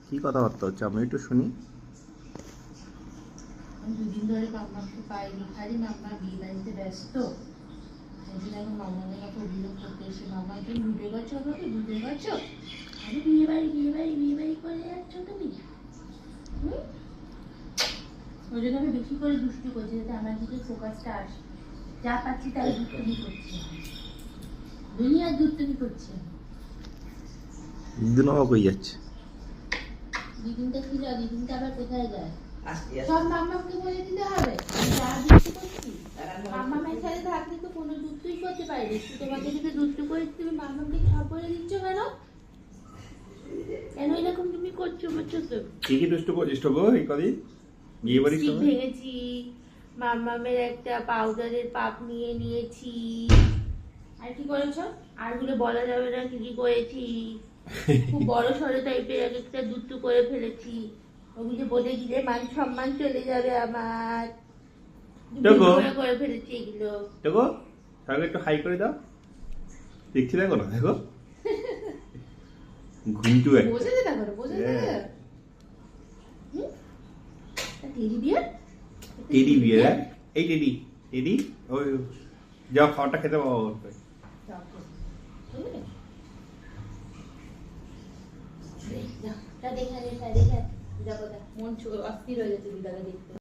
কি কথাবার্তা হচ্ছে আমি একটু শুনি। আমি দুদিন ধরে মাম্মাকে পাইনি, খালি মাম্মা বিয়ে বাড়িতে ব্যস্ত। সেদিন এখন মাম্মাকে আমাকে অভিযোগ করতে এসে, মাম্মা তুমি বুঝে গেছো, আমাকে বুঝে গেছো, আমি বিয়ে বাড়ি করে যাচ্ছ তুমি। ওই জন্য আমি বেশি করে দুষ্টু করছি, যাতে আমার দিকে ফোকাসটা আসে। যা পাচ্ছি তাই দুষ্টুমি করছি, দুনিয়ার দুষ্টুমি করছি। দিদিন বাবা কই যাচ্ছে? দিদিনটা কি যায়, দিদিনটা আবার কোথায় যায়? আসতে সব মাম্মাকে বলে দিতে হবে। আমি যা দুষ্টু করছি মাম্মামের সাথে থাকলে তো কোনো দুষ্টুই করতে পারিনি। তোমাকে যদি দুষ্টু করেছি, তুমি মাম্মাকে সব বলে দিচ্ছ কেন? কেন এরকম তুমি করছো বলছো তো? কি কি দুষ্ট করছিস তো গো এই কদিন বিয়ে বাড়ির লিপস্টিক সময়? ভেঙেছি, মাম্মামের একটা পাউডারের পাপ নিয়ে নিয়েছি। আর কি করেছো? আরগুলো বলা যাবে না কি কি করেছি। খুব বড় সড়ো টাইপের এক একটা দুষ্টু করে ফেলেছি। ওগুলো বলে দিলে মান সম্মান চলে যাবে আমার। দেখো। করে ফেলেছি এগুলো। দেখো সবাইকে একটু হাই করে দাও। দেখছি দেখো না, দেখো ঘুমটু একটা। বোঝা যেতে পারো, বোঝা যেতে। Teddy bear, teddy bear. এই টেডি টেডি ওই যাও খাওয়াটা খেতে পাবো। মন অস্থির হয়ে গেছে দিদাকে দেখতে।